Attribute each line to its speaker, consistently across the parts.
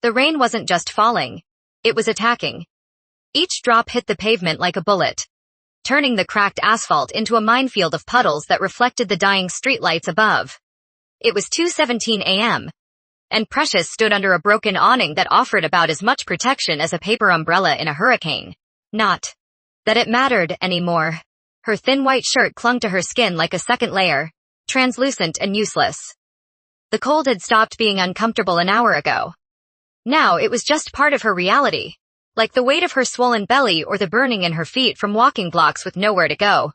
Speaker 1: The rain wasn't just falling. It was attacking. Each drop hit the pavement like a bullet, turning the cracked asphalt into a minefield of puddles that reflected the dying streetlights above. It was 2:17 a.m., and Precious stood under a broken awning that offered about as much protection as a paper umbrella in a hurricane. Not that it mattered anymore. Her thin white shirt clung to her skin like a second layer, translucent and useless. The cold had stopped being uncomfortable an hour ago. Now it was just part of her reality, like the weight of her swollen belly or the burning in her feet from walking blocks with nowhere to go.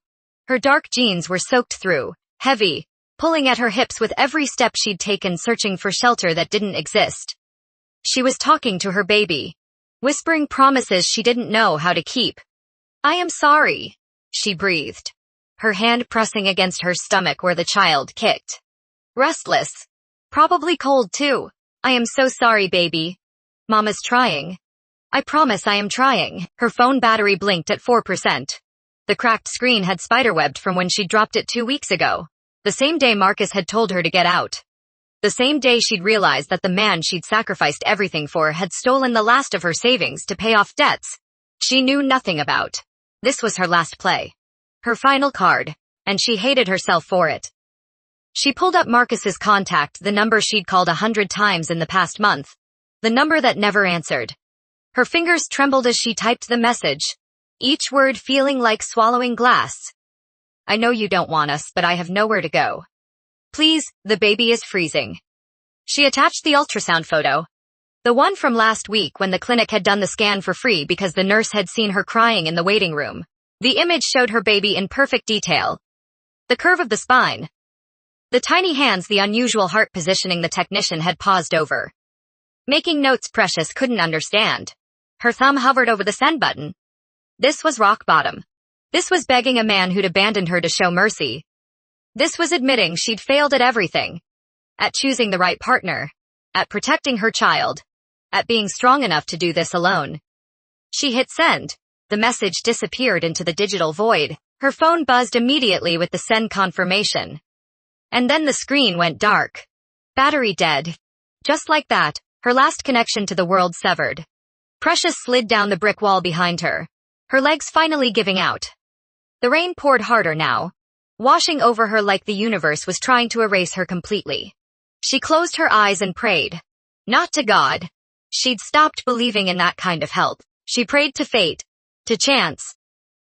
Speaker 1: Her dark jeans were soaked through, heavy, pulling at her hips with every step she'd taken, searching for shelter that didn't exist. She was talking to her baby, whispering promises she didn't know how to keep. "I am sorry," she breathed, her hand pressing against her stomach where the child kicked. Restless. Probably cold too. "I am so sorry, baby. Mama's trying. I promise I am trying." Her phone battery blinked at 4%. The cracked screen had spiderwebbed from when she dropped it 2 weeks ago. The same day Marcus had told her to get out. The same day she'd realized that the man she'd sacrificed everything for had stolen the last of her savings to pay off debts she knew nothing about. This was her last play. Her final card, and she hated herself for it. She pulled up Marcus's contact, the number she'd called 100 times in the past month. The number that never answered. Her fingers trembled as she typed the message, each word feeling like swallowing glass. "I know you don't want us, but I have nowhere to go. Please, the baby is freezing." She attached the ultrasound photo. The one from last week when the clinic had done the scan for free because the nurse had seen her crying in the waiting room. The image showed her baby in perfect detail. The curve of the spine. The tiny hands, the unusual heart positioning the technician had paused over. Making notes Precious couldn't understand. Her thumb hovered over the send button. This was rock bottom. This was begging a man who'd abandoned her to show mercy. This was admitting she'd failed at everything. At choosing the right partner. At protecting her child. At being strong enough to do this alone. She hit send. The message disappeared into the digital void. Her phone buzzed immediately with the send confirmation. And then the screen went dark. Battery dead. Just like that, her last connection to the world severed. Precious slid down the brick wall behind her. Her legs finally giving out. The rain poured harder now, washing over her like the universe was trying to erase her completely. She closed her eyes and prayed. Not to God. She'd stopped believing in that kind of help. She prayed to fate, to chance,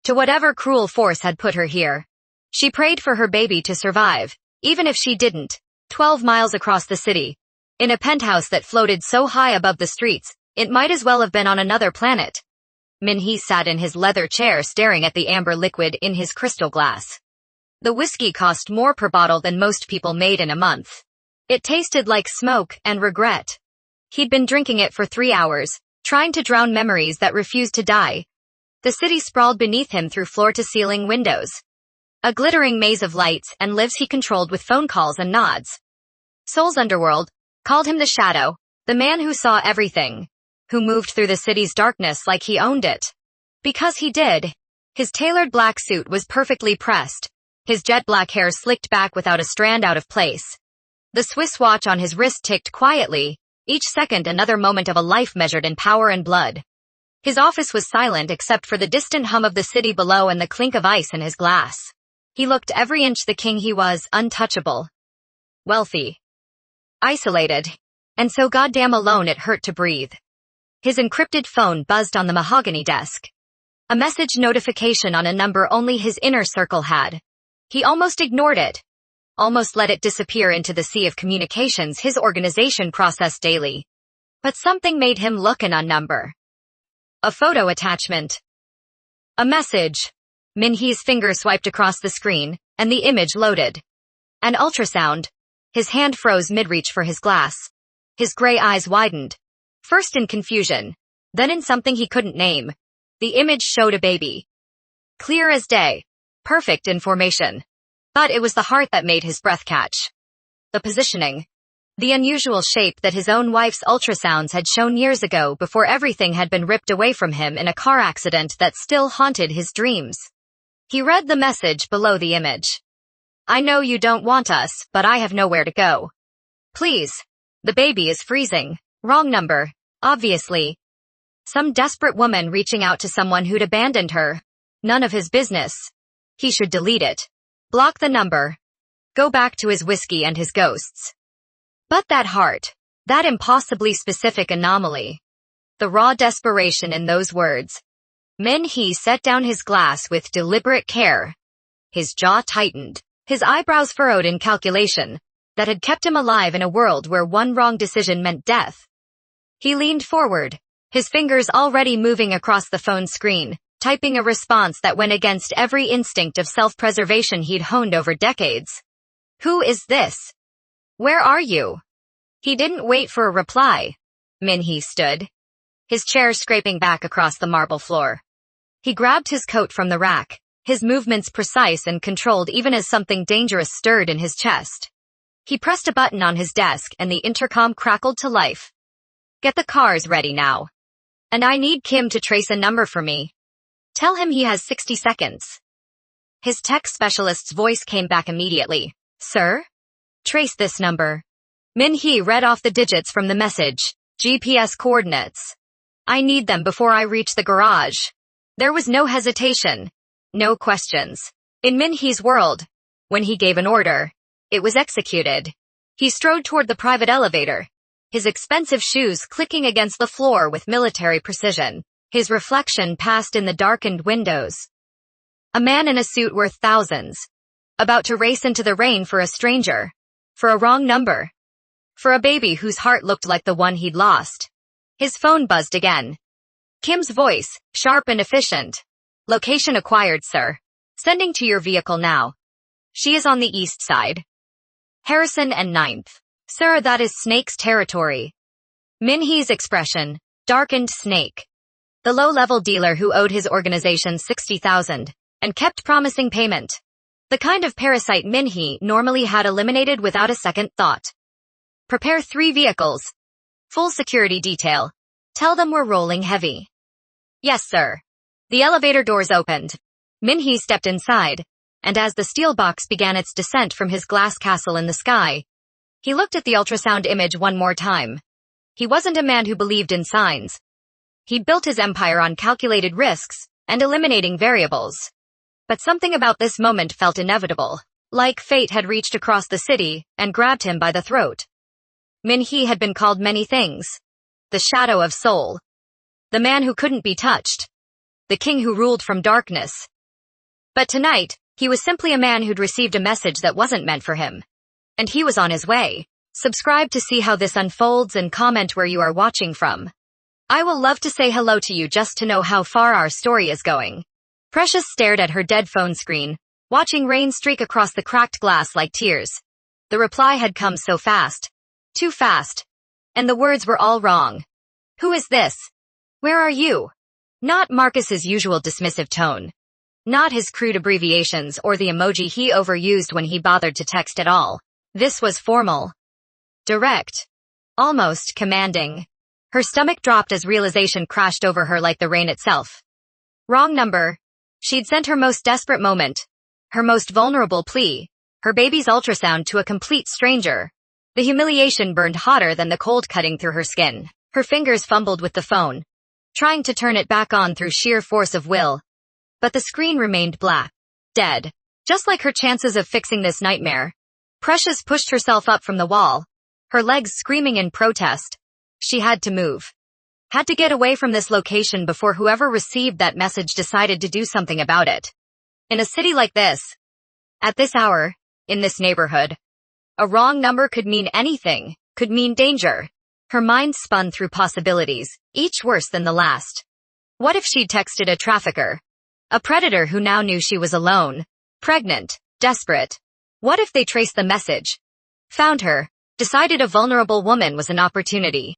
Speaker 1: to whatever cruel force had put her here. She prayed for her baby to survive, even if she didn't. 12 miles across the city, in a penthouse that floated so high above the streets, it might as well have been on another planet. Min Hee sat in his leather chair staring at the amber liquid in his crystal glass. The whiskey cost more per bottle than most people made in a month. It tasted like smoke and regret. He'd been drinking it for 3 hours, trying to drown memories that refused to die. The city sprawled beneath him through floor-to-ceiling windows. A glittering maze of lights and lives he controlled with phone calls and nods. Seoul's underworld called him the Shadow, the man who saw everything, who moved through the city's darkness like he owned it. Because he did. His tailored black suit was perfectly pressed, his jet black hair slicked back without a strand out of place. The Swiss watch on his wrist ticked quietly, each second another moment of a life measured in power and blood. His office was silent except for the distant hum of the city below and the clink of ice in his glass. He looked every inch the king he was, untouchable. Wealthy. Isolated. And so goddamn alone it hurt to breathe. His encrypted phone buzzed on the mahogany desk. A message notification on a number only his inner circle had. He almost ignored it. Almost let it disappear into the sea of communications his organization processed daily. But something made him look and unnumber. A photo attachment. A message. Min Hee's finger swiped across the screen, and the image loaded. An ultrasound. His hand froze mid-reach for his glass. His gray eyes widened. First in confusion, then in something he couldn't name. The image showed a baby. Clear as day. Perfect in formation. But it was the heart that made his breath catch. The positioning. The unusual shape that his own wife's ultrasounds had shown years ago before everything had been ripped away from him in a car accident that still haunted his dreams. He read the message below the image. I know you don't want us, but I have nowhere to go. Please. The baby is freezing. Wrong number. Obviously. Some desperate woman reaching out to someone who'd abandoned her. None of his business. He should delete it. Block the number. Go back to his whiskey and his ghosts. But that heart. That impossibly specific anomaly. The raw desperation in those words. Min Hee set down his glass with deliberate care. His jaw tightened. His eyebrows furrowed in calculation. That had kept him alive in a world where one wrong decision meant death. He leaned forward. His fingers already moving across the phone screen, typing a response that went against every instinct of self-preservation he'd honed over decades. Who is this? Where are you? He didn't wait for a reply. Min Hee stood. His chair scraping back across the marble floor. He grabbed his coat from the rack, his movements precise and controlled even as something dangerous stirred in his chest. He pressed a button on his desk and the intercom crackled to life. Get the cars ready now. And I need Kim to trace a number for me. Tell him he has 60 seconds. His tech specialist's voice came back immediately. Sir? Trace this number. Min Hee read off the digits from the message. GPS coordinates. I need them before I reach the garage. There was no hesitation. No questions. In Min Hee's world, when he gave an order, it was executed. He strode toward the private elevator. His expensive shoes clicking against the floor with military precision. His reflection passed in the darkened windows. A man in a suit worth thousands. About to race into the rain for a stranger. For a wrong number. For a baby whose heart looked like the one he'd lost. His phone buzzed again. Kim's voice, sharp and efficient. Location acquired, sir. Sending to your vehicle now. She is on the east side. Harrison and 9th. Sir, that is Snake's territory. Min Hee's expression, darkened Snake. The low-level dealer who owed his organization $60,000 and kept promising payment. The kind of parasite Min Hee normally had eliminated without a second thought. Prepare 3 vehicles. Full security detail. Tell them we're rolling heavy. Yes, sir. The elevator doors opened. Min Hee stepped inside, and as the steel box began its descent from his glass castle in the sky, he looked at the ultrasound image one more time. He wasn't a man who believed in signs. He'd built his empire on calculated risks and eliminating variables. But something about this moment felt inevitable, like fate had reached across the city and grabbed him by the throat. Min Hee had been called many things. The Shadow of Seoul. The man who couldn't be touched. The king who ruled from darkness. But tonight, he was simply a man who'd received a message that wasn't meant for him. And he was on his way. Subscribe to see how this unfolds and comment where you are watching from. I will love to say hello to you just to know how far our story is going. Precious stared at her dead phone screen, watching rain streak across the cracked glass like tears. The reply had come so fast. Too fast. And the words were all wrong. Who is this? Where are you? Not Marcus's usual dismissive tone. Not his crude abbreviations or the emoji he overused when he bothered to text at all. This was formal. Direct. Almost commanding. Her stomach dropped as realization crashed over her like the rain itself. Wrong number. She'd sent her most desperate moment. Her most vulnerable plea. Her baby's ultrasound to a complete stranger. The humiliation burned hotter than the cold cutting through her skin. Her fingers fumbled with the phone, trying to turn it back on through sheer force of will. But the screen remained black. Dead. Just like her chances of fixing this nightmare. Precious pushed herself up from the wall, her legs screaming in protest. She had to move. Had to get away from this location before whoever received that message decided to do something about it. In a city like this, at this hour, in this neighborhood, a wrong number could mean anything, could mean danger. Her mind spun through possibilities, each worse than the last. What if she'd texted a trafficker? A predator who now knew she was alone, pregnant, desperate. What if they traced the message? Found her, decided a vulnerable woman was an opportunity.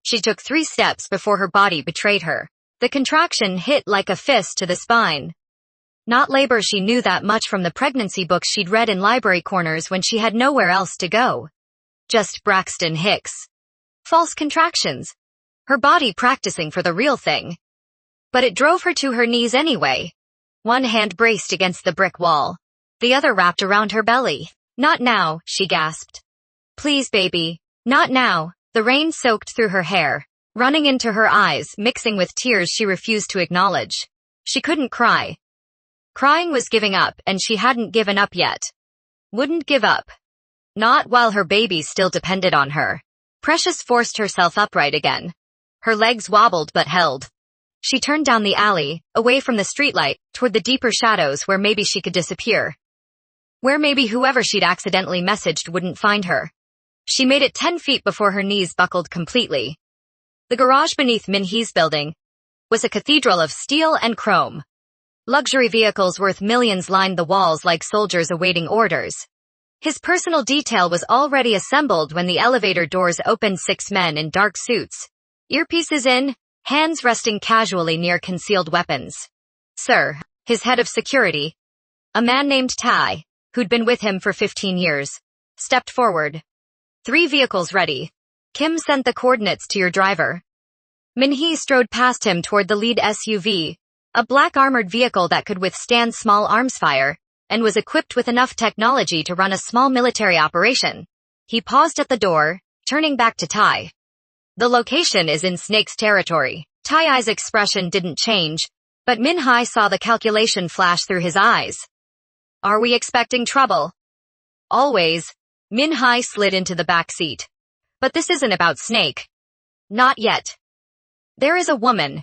Speaker 1: She took 3 steps before her body betrayed her. The contraction hit like a fist to the spine. Not labor, she knew that much from the pregnancy books she'd read in library corners when she had nowhere else to go. Just Braxton Hicks. False contractions. Her body practicing for the real thing. But it drove her to her knees anyway. One hand braced against the brick wall. The other wrapped around her belly. Not now, she gasped. Please, baby. Not now. The rain soaked through her hair, running into her eyes, mixing with tears she refused to acknowledge. She couldn't cry. Crying was giving up, and she hadn't given up yet. Wouldn't give up. Not while her baby still depended on her. Precious forced herself upright again. Her legs wobbled but held. She turned down the alley, away from the streetlight, toward the deeper shadows where maybe she could disappear. Where maybe whoever she'd accidentally messaged wouldn't find her. She made it 10 feet before her knees buckled completely. The garage beneath Min Hee's building was a cathedral of steel and chrome. Luxury vehicles worth millions lined the walls like soldiers awaiting orders. His personal detail was already assembled when the elevator doors opened. 6 men in dark suits. Earpieces in, hands resting casually near concealed weapons. Sir, his head of security, a man named Tai, who'd been with him for 15 years, stepped forward. 3 vehicles ready. Kim sent the coordinates to your driver. Min Hee strode past him toward the lead SUV, a black armored vehicle that could withstand small arms fire, and was equipped with enough technology to run a small military operation. He paused at the door, turning back to Tai. The location is in Snake's territory. Tai-I's expression didn't change, but Min Hee saw the calculation flash through his eyes. Are we expecting trouble? Always. Min Hee slid into the back seat. But this isn't about Snake. Not yet. There is a woman.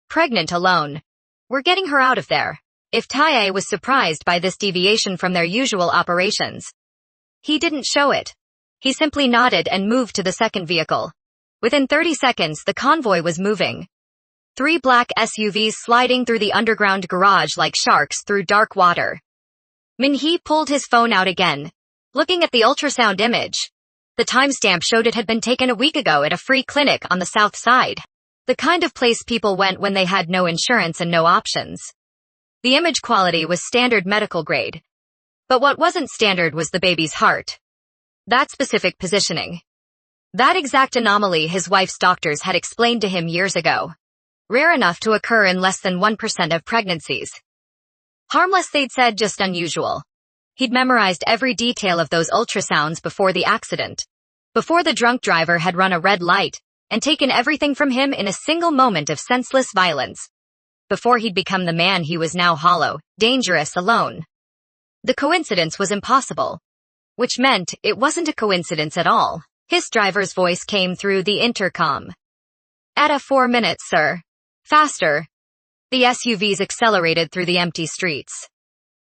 Speaker 1: Pregnant alone. We're getting her out of there. If Tai was surprised by this deviation from their usual operations. He didn't show it. He simply nodded and moved to the second vehicle. Within 30 seconds, the convoy was moving. 3 black SUVs sliding through the underground garage like sharks through dark water. Min Hee pulled his phone out again, looking at the ultrasound image. The timestamp showed it had been taken a week ago at a free clinic on the south side. The kind of place people went when they had no insurance and no options. The image quality was standard medical grade. But what wasn't standard was the baby's heart. That specific positioning. That exact anomaly his wife's doctors had explained to him years ago. Rare enough to occur in less than 1% of pregnancies. Harmless, they'd said, just unusual. He'd memorized every detail of those ultrasounds before the accident. Before the drunk driver had run a red light and taken everything from him in a single moment of senseless violence. Before he'd become the man he was now, hollow, dangerous, alone. The coincidence was impossible. Which meant it wasn't a coincidence at all. His driver's voice came through the intercom. At a 4 minutes, sir. Faster. The SUVs accelerated through the empty streets.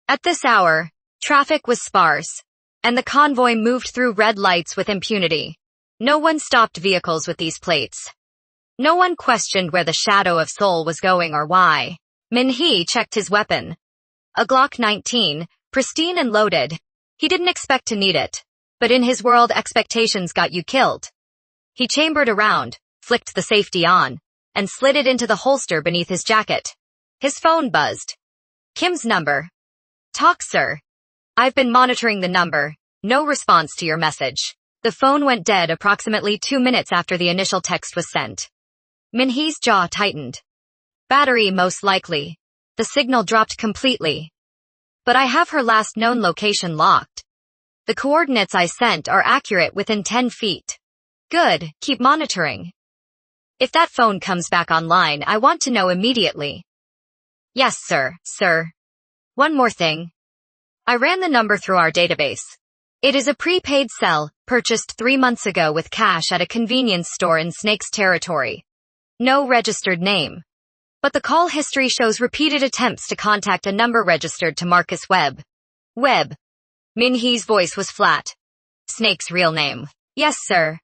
Speaker 1: At this hour, traffic was sparse, and the convoy moved through red lights with impunity. No one stopped vehicles with these plates. No one questioned where the Shadow of Seoul was going or why. Min Hee checked his weapon. A Glock 19, pristine and loaded. He didn't expect to need it. But in his world, expectations got you killed. He chambered around, flicked the safety on, and slid it into the holster beneath his jacket. His phone buzzed. Kim's number. Talk, sir. I've been monitoring the number. No response to your message. The phone went dead approximately 2 minutes after the initial text was sent. Min Hee's jaw tightened. Battery, most likely. The signal dropped completely. But I have her last known location locked. The coordinates I sent are accurate within 10 feet. Good, keep monitoring. If that phone comes back online, I want to know immediately. Yes, sir. One more thing. I ran the number through our database. It is a prepaid cell, purchased 3 months ago with cash at a convenience store in Snake's territory. No registered name. But the call history shows repeated attempts to contact a number registered to Marcus Webb. Webb. Min Hee's voice was flat. Snake's real name. Yes, sir.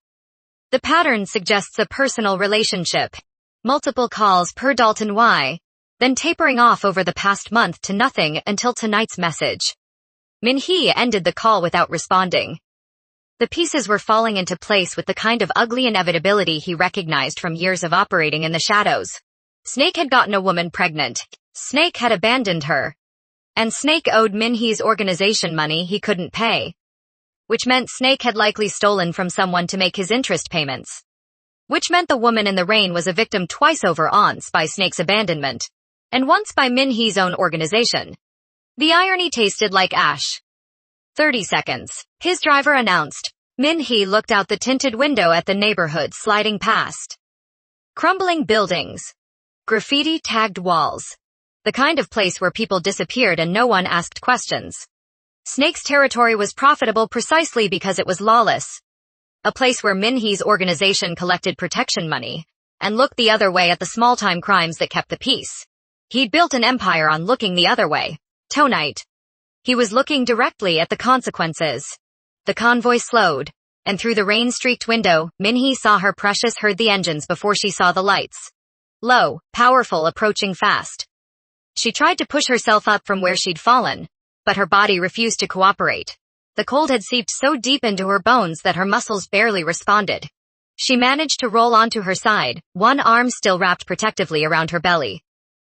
Speaker 1: The pattern suggests a personal relationship. Multiple calls per Dalton Y. Then tapering off over the past month to nothing until tonight's message. Min Hee ended the call without responding. The pieces were falling into place with the kind of ugly inevitability he recognized from years of operating in the shadows. Snake had gotten a woman pregnant. Snake had abandoned her. And Snake owed Min Hee's organization money he couldn't pay. Which meant Snake had likely stolen from someone to make his interest payments. Which meant the woman in the rain was a victim twice over once by Snake's abandonment, and once by Min Hee's own organization. The irony tasted like ash. 30 seconds. His driver announced. Min Hee looked out the tinted window at the neighborhood sliding past. Crumbling buildings. Graffiti-tagged walls. The kind of place where people disappeared and no one asked questions. Snake's territory was profitable precisely because it was lawless. A place where Min Hee's organization collected protection money, and looked the other way at the small-time crimes that kept the peace. He'd built an empire on looking the other way. Tonight, he was looking directly at the consequences. The convoy slowed, and through the rain-streaked window, Min Hee saw her precious heard the engines before she saw the lights. Low, powerful, approaching fast. She tried to push herself up from where she'd fallen, but her body refused to cooperate. The cold had seeped so deep into her bones that her muscles barely responded. She managed to roll onto her side, one arm still wrapped protectively around her belly.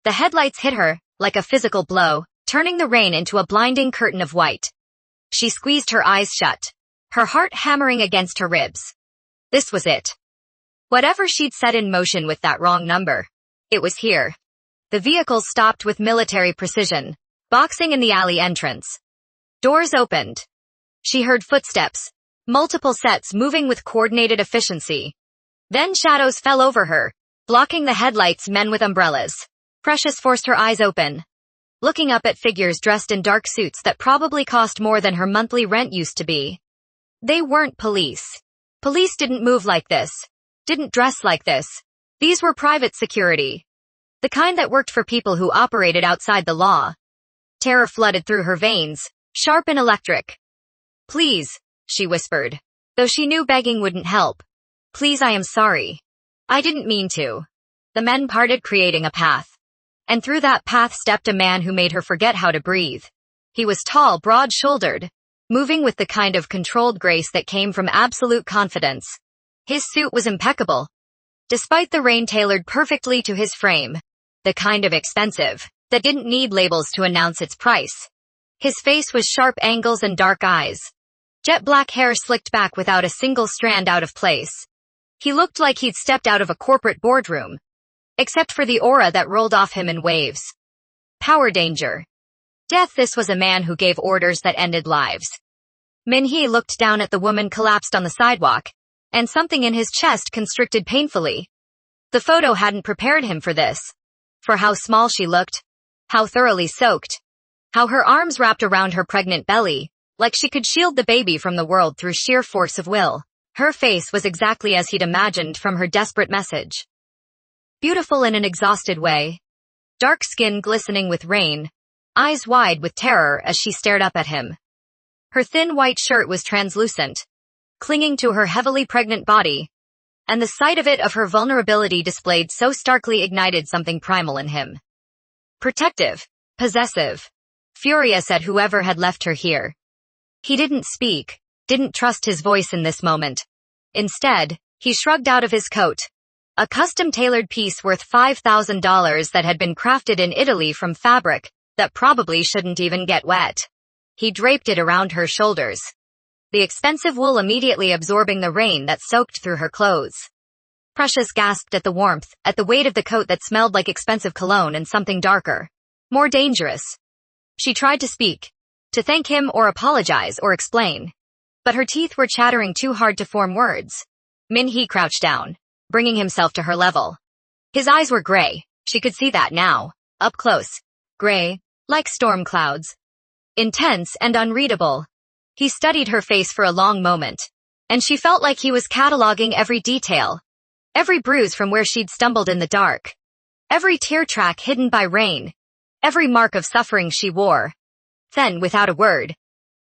Speaker 1: The headlights hit her, like a physical blow, turning the rain into a blinding curtain of white. She squeezed her eyes shut, her heart hammering against her ribs. This was it. Whatever she'd set in motion with that wrong number, it was here. The vehicle stopped with military precision, boxing in the alley entrance. Doors opened. She heard footsteps, multiple sets moving with coordinated efficiency. Then shadows fell over her, blocking the headlights, men with umbrellas. Precious forced her eyes open, looking up at figures dressed in dark suits that probably cost more than her monthly rent used to be. They weren't police. Police didn't move like this, didn't dress like this. These were private security. The kind that worked for people who operated outside the law. Terror flooded through her veins, sharp and electric. "Please," she whispered, though she knew begging wouldn't help. "Please, I am sorry. I didn't mean to." The men parted, creating a path. And through that path stepped a man who made her forget how to breathe. He was tall, broad-shouldered, moving with the kind of controlled grace that came from absolute confidence. His suit was impeccable, despite the rain, tailored perfectly to his frame. The kind of expensive that didn't need labels to announce its price. His face was sharp angles and dark eyes. Jet black hair slicked back without a single strand out of place. He looked like he'd stepped out of a corporate boardroom, except for the aura that rolled off him in waves. Power, danger, death. This was a man who gave orders that ended lives. Min Hee looked down at the woman collapsed on the sidewalk, and something in his chest constricted painfully. The photo hadn't prepared him for this. For how small she looked, how thoroughly soaked, how her arms wrapped around her pregnant belly, like she could shield the baby from the world through sheer force of will. Her face was exactly as he'd imagined from her desperate message. Beautiful in an exhausted way. Dark skin glistening with rain, eyes wide with terror as she stared up at him. Her thin white shirt was translucent, clinging to her heavily pregnant body, and the sight of it, of her vulnerability displayed so starkly, ignited something primal in him. Protective, possessive, furious at whoever had left her here. He didn't speak, didn't trust his voice in this moment. Instead, he shrugged out of his coat. A custom-tailored piece worth $5,000 that had been crafted in Italy from fabric that probably shouldn't even get wet. He draped it around her shoulders, the expensive wool immediately absorbing the rain that soaked through her clothes. Precious gasped at the warmth, at the weight of the coat that smelled like expensive cologne and something darker, more dangerous. She tried to speak, to thank him or apologize or explain, but her teeth were chattering too hard to form words. Min Hee crouched down, bringing himself to her level. His eyes were gray, she could see that now, up close. Gray, like storm clouds. Intense and unreadable. He studied her face for a long moment, and she felt like he was cataloging every detail. Every bruise from where she'd stumbled in the dark. Every tear track hidden by rain. Every mark of suffering she wore. Then, without a word,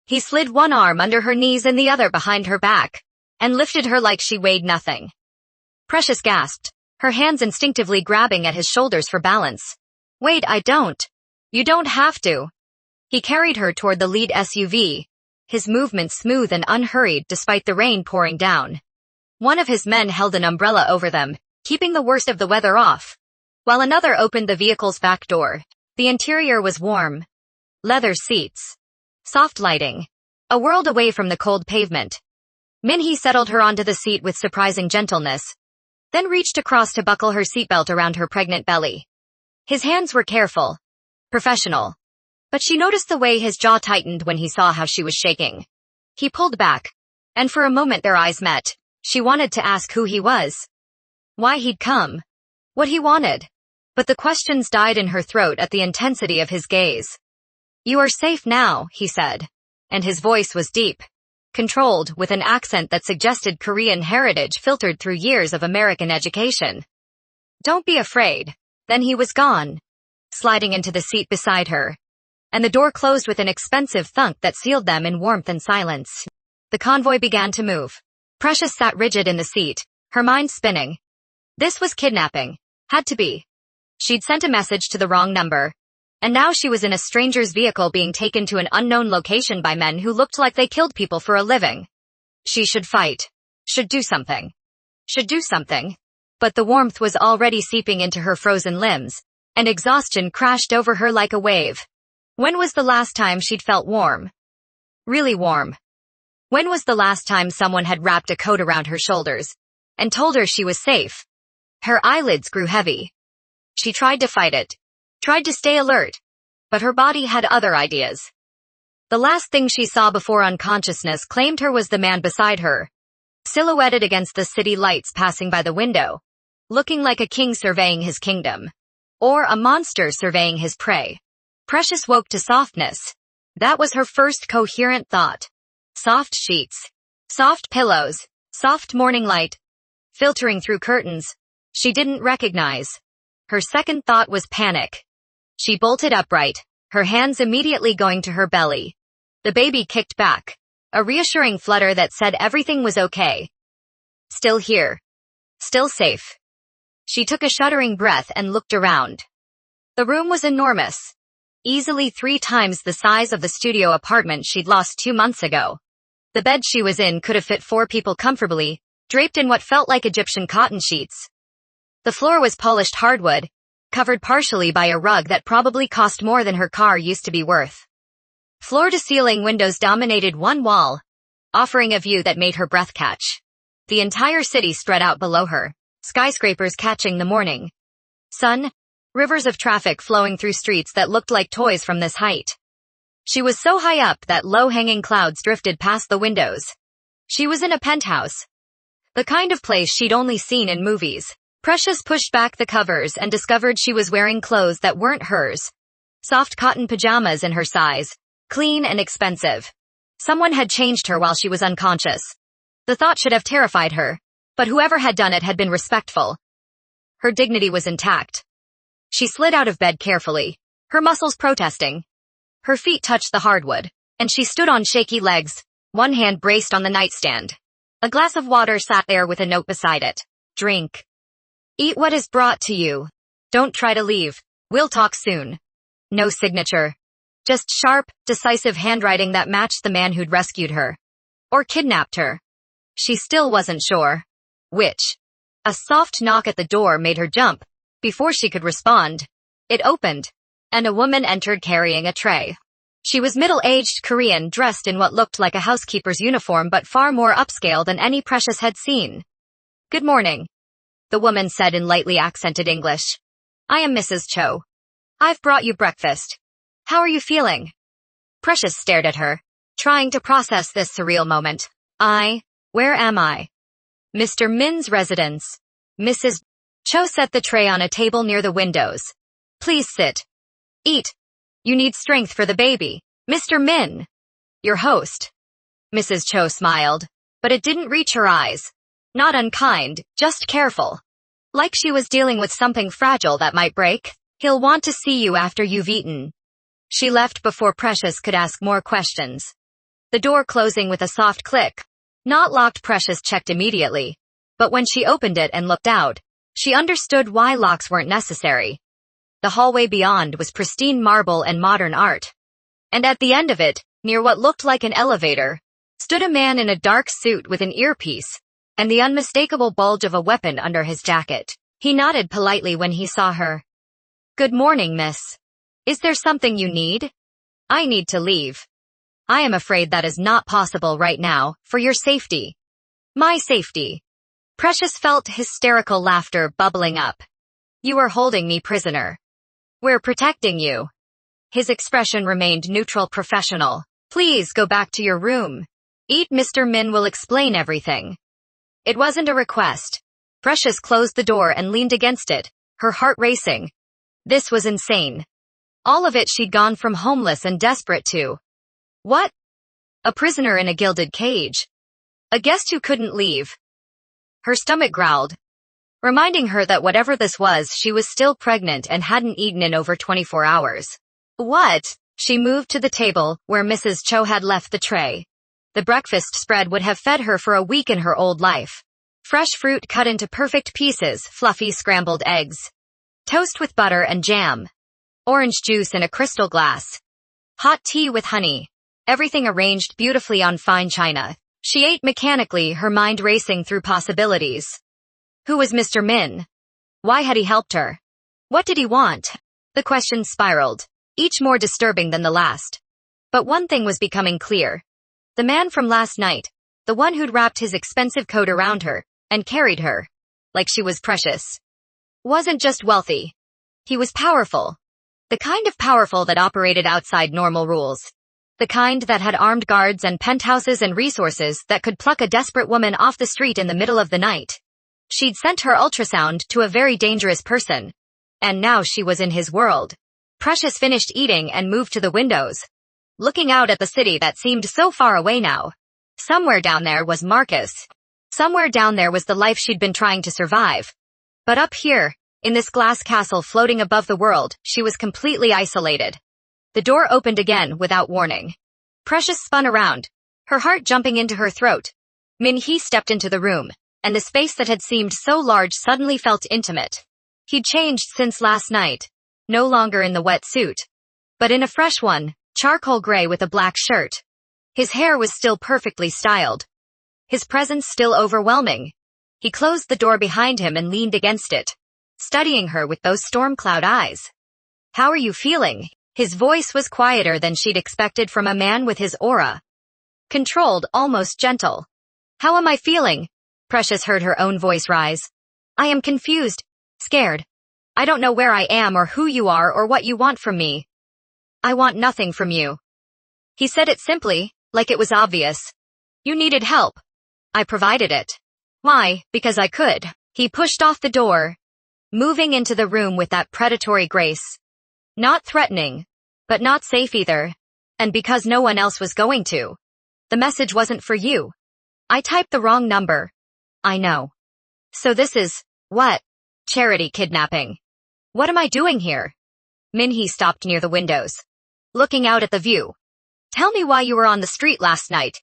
Speaker 1: he slid one arm under her knees and the other behind her back, and lifted her like she weighed nothing. Precious gasped, her hands instinctively grabbing at his shoulders for balance. "Wait, I don't. You don't have to." He carried her toward the lead SUV, his movements smooth and unhurried despite the rain pouring down. One of his men held an umbrella over them, keeping the worst of the weather off, while another opened the vehicle's back door. The interior was warm. Leather seats. Soft lighting. A world away from the cold pavement. Min Hee settled her onto the seat with surprising gentleness, then reached across to buckle her seatbelt around her pregnant belly. His hands were careful, professional, but she noticed the way his jaw tightened when he saw how she was shaking. He pulled back, and for a moment their eyes met. She wanted to ask who he was. Why he'd come. What he wanted. But the questions died in her throat at the intensity of his gaze. You are safe now, he said. And his voice was deep. Controlled, with an accent that suggested Korean heritage filtered through years of American education. Don't be afraid. Then he was gone, sliding into the seat beside her. And the door closed with an expensive thunk that sealed them in warmth and silence. The convoy began to move. Precious sat rigid in the seat, her mind spinning. This was kidnapping. Had to be. She'd sent a message to the wrong number. And now she was in a stranger's vehicle being taken to an unknown location by men who looked like they killed people for a living. She should fight. Should do something. Should do something. But the warmth was already seeping into her frozen limbs, and exhaustion crashed over her like a wave. When was the last time she'd felt warm? Really warm. When was the last time someone had wrapped a coat around her shoulders and told her she was safe? Her eyelids grew heavy. She tried to fight it. Tried to stay alert. But her body had other ideas. The last thing she saw before unconsciousness claimed her was the man beside her, silhouetted against the city lights passing by the window, looking like a king surveying his kingdom. Or a monster surveying his prey. Precious woke to softness. That was her first coherent thought. Soft sheets. Soft pillows. Soft morning light. Filtering through curtains. She didn't recognize. Her second thought was panic. She bolted upright, her hands immediately going to her belly. The baby kicked back. A reassuring flutter that said everything was okay. Still here. Still safe. She took a shuddering breath and looked around. The room was enormous. Easily 3 times the size of the studio apartment she'd lost 2 months ago. The bed she was in could have fit 4 people comfortably, draped in what felt like Egyptian cotton sheets. The floor was polished hardwood, covered partially by a rug that probably cost more than her car used to be worth. Floor-to-ceiling windows dominated one wall, offering a view that made her breath catch. The entire city spread out below her, skyscrapers catching the morning sun, rivers of traffic flowing through streets that looked like toys from this height. She was so high up that low-hanging clouds drifted past the windows. She was in a penthouse. The kind of place she'd only seen in movies. Precious pushed back the covers and discovered she was wearing clothes that weren't hers. Soft cotton pajamas in her size. Clean and expensive. Someone had changed her while she was unconscious. The thought should have terrified her, but whoever had done it had been respectful. Her dignity was intact. She slid out of bed carefully, her muscles protesting. Her feet touched the hardwood, and she stood on shaky legs, one hand braced on the nightstand. A glass of water sat there with a note beside it. Drink. Eat what is brought to you. Don't try to leave. We'll talk soon. No signature. Just sharp, decisive handwriting that matched the man who'd rescued her. Or kidnapped her. She still wasn't sure. Which? A soft knock at the door made her jump. Before she could respond, it opened, and a woman entered carrying a tray. She was middle-aged Korean, dressed in what looked like a housekeeper's uniform but far more upscale than any Precious had seen. Good morning, the woman said in lightly accented English. I am Mrs. Cho. I've brought you breakfast. How are you feeling? Precious stared at her, trying to process this surreal moment. Where am I? Mr. Min's residence. Mrs. Cho set the tray on a table near the windows. Please sit. Eat. You need strength for the baby. Mr. Min. Your host. Mrs. Cho smiled, but it didn't reach her eyes. Not unkind, just careful. Like she was dealing with something fragile that might break. He'll want to see you after you've eaten. She left before Precious could ask more questions. The door closing with a soft click. Not locked. Precious checked immediately. But when she opened it and looked out, she understood why locks weren't necessary. The hallway beyond was pristine marble and modern art. And at the end of it, near what looked like an elevator, stood a man in a dark suit with an earpiece, and the unmistakable bulge of a weapon under his jacket. He nodded politely when he saw her. Good morning, miss. Is there something you need? I need to leave. I am afraid that is not possible right now, for your safety. My safety. Precious felt hysterical laughter bubbling up. You are holding me prisoner. We're protecting you. His expression remained neutral, professional. Please go back to your room. Eat. Mr. Min will explain everything. It wasn't a request. Precious closed the door and leaned against it, her heart racing. This was insane. All of it she'd gone from homeless and desperate to. What? A prisoner in a gilded cage. A guest who couldn't leave. Her stomach growled, reminding her that whatever this was, she was still pregnant and hadn't eaten in over 24 hours. What? She moved to the table, where Mrs. Cho had left the tray. The breakfast spread would have fed her for a week in her old life. Fresh fruit cut into perfect pieces, fluffy scrambled eggs. Toast with butter and jam. Orange juice in a crystal glass. Hot tea with honey. Everything arranged beautifully on fine china. She ate mechanically, her mind racing through possibilities. Who was Mr. Min? Why had he helped her? What did he want? The questions spiraled, each more disturbing than the last. But one thing was becoming clear. The man from last night, the one who'd wrapped his expensive coat around her, and carried her, like she was precious, wasn't just wealthy. He was powerful. The kind of powerful that operated outside normal rules. The kind that had armed guards and penthouses and resources that could pluck a desperate woman off the street in the middle of the night. She'd sent her ultrasound to a very dangerous person. And now she was in his world. Precious finished eating and moved to the windows, looking out at the city that seemed so far away now. Somewhere down there was Marcus. Somewhere down there was the life she'd been trying to survive. But up here, in this glass castle floating above the world, she was completely isolated. The door opened again without warning. Precious spun around, her heart jumping into her throat. Min Hee stepped into the room, and the space that had seemed so large suddenly felt intimate. He'd changed since last night, no longer in the wet suit, but in a fresh one, charcoal gray with a black shirt. His hair was still perfectly styled. His presence still overwhelming. He closed the door behind him and leaned against it, studying her with those storm cloud eyes. How are you feeling? His voice was quieter than she'd expected from a man with his aura. Controlled, almost gentle. How am I feeling? Precious heard her own voice rise. I am confused, scared. I don't know where I am or who you are or what you want from me. I want nothing from you. He said it simply, like it was obvious. You needed help. I provided it. Why? Because I could. He pushed off the door, moving into the room with that predatory grace. Not threatening, but not safe either. And because no one else was going to. The message wasn't for you. I typed the wrong number. I know. So this is, what? Charity kidnapping. What am I doing here? Min Hee stopped near the windows, looking out at the view. Tell me why you were on the street last night.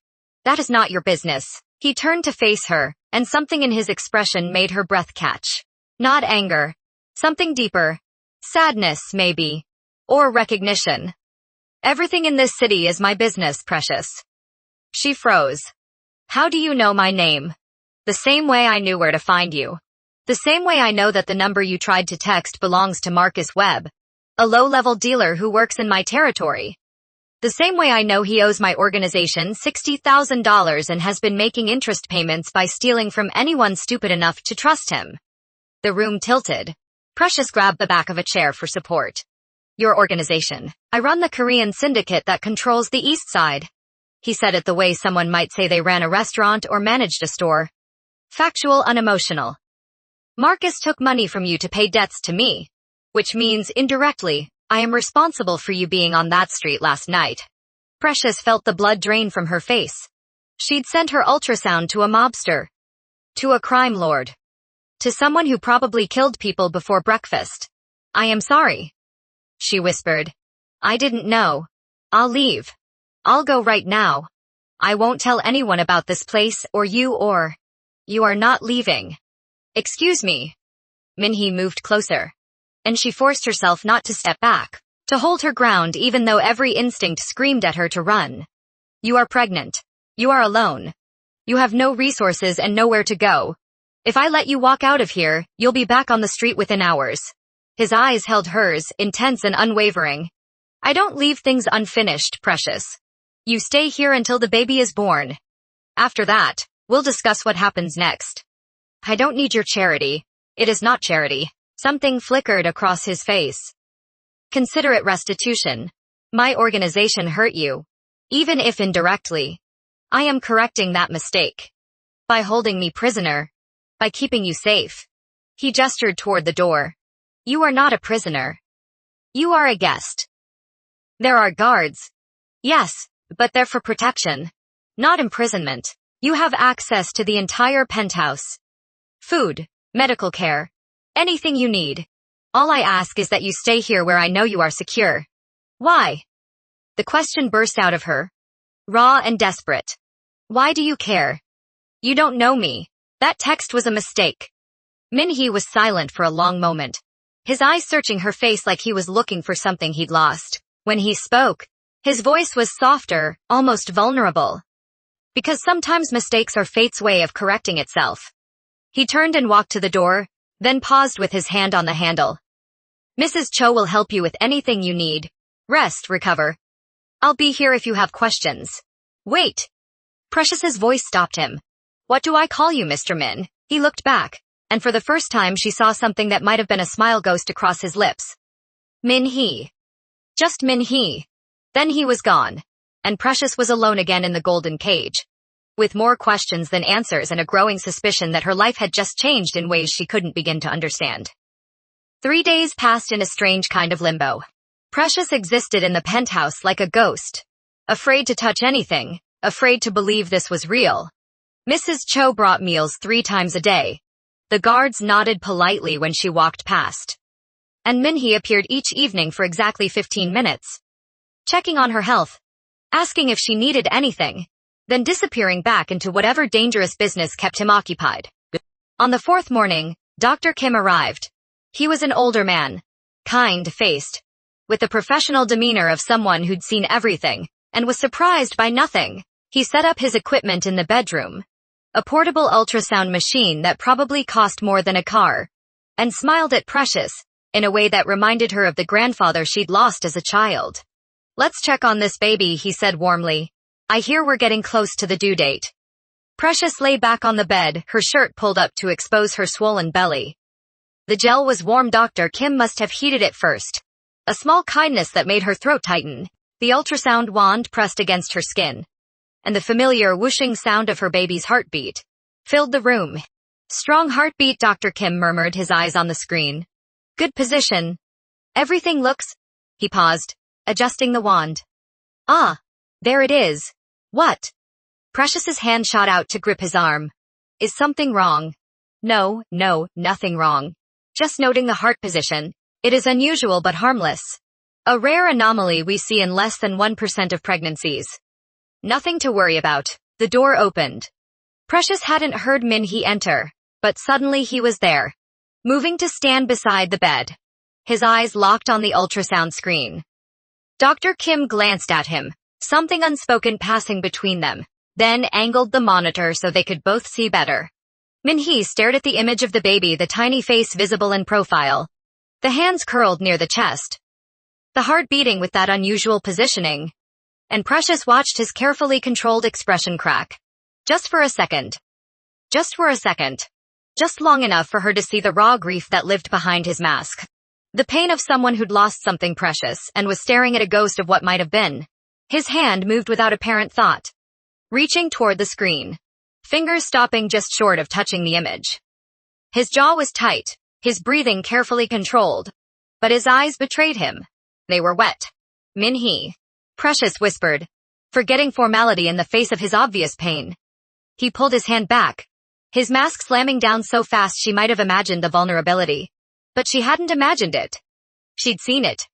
Speaker 1: That is not your business. He turned to face her, and something in his expression made her breath catch. Not anger. Something deeper. Sadness, maybe. Or recognition. Everything in this city is my business, Precious. She froze. How do you know my name? The same way I knew where to find you. The same way I know that the number you tried to text belongs to Marcus Webb, a low-level dealer who works in my territory. The same way I know he owes my organization $60,000 and has been making interest payments by stealing from anyone stupid enough to trust him. The room tilted. Precious grabbed the back of a chair for support. Your organization. I run the Korean syndicate that controls the East Side. He said it the way someone might say they ran a restaurant or managed a store. Factual, unemotional. Marcus took money from you to pay debts to me. Which means, indirectly, I am responsible for you being on that street last night. Precious felt the blood drain from her face. She'd sent her ultrasound to a mobster. To a crime lord. To someone who probably killed people before breakfast. I am sorry. She whispered. I didn't know. I'll leave. I'll go right now. I won't tell anyone about this place or you or... You are not leaving. Excuse me. Min Hee moved closer. And she forced herself not to step back, to hold her ground even though every instinct screamed at her to run. You are pregnant. You are alone. You have no resources and nowhere to go. If I let you walk out of here, you'll be back on the street within hours. His eyes held hers, intense and unwavering. I don't leave things unfinished, Precious. You stay here until the baby is born. After that, we'll discuss what happens next. I don't need your charity. It is not charity. Something flickered across his face. Consider it restitution. My organization hurt you. Even if indirectly. I am correcting that mistake. By holding me prisoner. By keeping you safe. He gestured toward the door. You are not a prisoner. You are a guest. There are guards. Yes, but they're for protection. Not imprisonment. You have access to the entire penthouse. Food, medical care, anything you need. All I ask is that you stay here where I know you are secure. Why? The question burst out of her. Raw and desperate. Why do you care? You don't know me. That text was a mistake. Min Hee was silent for a long moment, his eyes searching her face like he was looking for something he'd lost. When he spoke, his voice was softer, almost vulnerable. Because sometimes mistakes are fate's way of correcting itself. He turned and walked to the door, then paused with his hand on the handle. Mrs. Cho will help you with anything you need. Rest, recover. I'll be here if you have questions. Wait. Precious's voice stopped him. What do I call you, Mr. Min? He looked back, and for the first time she saw something that might have been a smile ghost across his lips. Min Hee. Just Min Hee. Then he was gone, and Precious was alone again in the golden cage, with more questions than answers and a growing suspicion that her life had just changed in ways she couldn't begin to understand. 3 days passed in a strange kind of limbo. Precious existed in the penthouse like a ghost, afraid to touch anything, afraid to believe this was real. Mrs. Cho brought meals 3 times a day. The guards nodded politely when she walked past. And Min Hee appeared each evening for exactly 15 minutes, checking on her health, asking if she needed anything, then disappearing back into whatever dangerous business kept him occupied. On the 4th morning, Dr. Kim arrived. He was an older man, kind-faced, with the professional demeanor of someone who'd seen everything, and was surprised by nothing. He set up his equipment in the bedroom, a portable ultrasound machine that probably cost more than a car, and smiled at Precious, in a way that reminded her of the grandfather she'd lost as a child. Let's check on this baby, he said warmly. I hear we're getting close to the due date. Precious lay back on the bed, her shirt pulled up to expose her swollen belly. The gel was warm. Dr. Kim must have heated it first. A small kindness that made her throat tighten. The ultrasound wand pressed against her skin, and the familiar whooshing sound of her baby's heartbeat filled the room. Strong heartbeat, Dr. Kim murmured, his eyes on the screen. Good position. Everything looks... He paused, adjusting the wand. Ah, there it is. What? Precious's hand shot out to grip his arm. Is something wrong? No, nothing wrong. Just noting the heart position. It is unusual but harmless. A rare anomaly we see in less than 1% of pregnancies. Nothing to worry about. The door opened. Precious hadn't heard Min Hee enter, but suddenly he was there, moving to stand beside the bed. His eyes locked on the ultrasound screen. Dr. Kim glanced at him, something unspoken passing between them, then angled the monitor so they could both see better. Min Hee stared at the image of the baby, the tiny face visible in profile, the hands curled near the chest, the heart beating with that unusual positioning. And Precious watched his carefully controlled expression crack. Just for a second. Just for a second. Just long enough for her to see the raw grief that lived behind his mask. The pain of someone who'd lost something precious and was staring at a ghost of what might have been. His hand moved without apparent thought, reaching toward the screen, fingers stopping just short of touching the image. His jaw was tight, his breathing carefully controlled, but his eyes betrayed him. They were wet. Min Hee. Precious whispered, forgetting formality in the face of his obvious pain. He pulled his hand back, his mask slamming down so fast she might have imagined the vulnerability. But she hadn't imagined it. She'd seen it.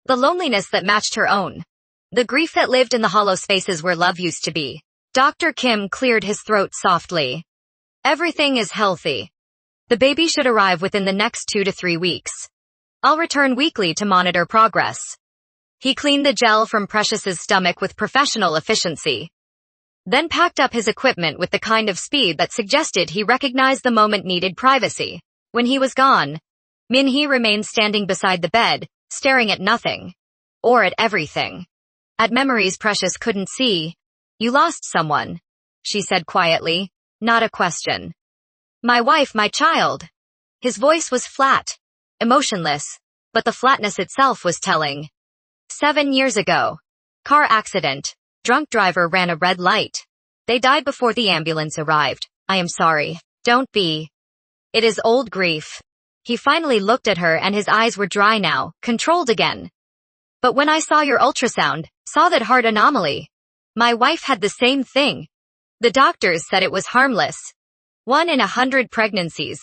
Speaker 1: The loneliness that matched her own. The grief that lived in the hollow spaces where love used to be. Dr. Kim cleared his throat softly. Everything is healthy. The baby should arrive within the next 2 to 3 weeks. I'll return weekly to monitor progress. He cleaned the gel from Precious's stomach with professional efficiency, then packed up his equipment with the kind of speed that suggested he recognized the moment needed privacy. When he was gone, Min Hee remained standing beside the bed, staring at nothing. Or at everything. At memories Precious couldn't see. You lost someone, she said quietly, not a question. My wife, my child. His voice was flat, emotionless, but the flatness itself was telling. 7 years ago. Car accident. Drunk driver ran a red light. They died before the ambulance arrived. I am sorry. Don't be. It is old grief. He finally looked at her and his eyes were dry now, controlled again. But when I saw your ultrasound, saw that heart anomaly. My wife had the same thing. The doctors said it was harmless. 1 in 100 pregnancies.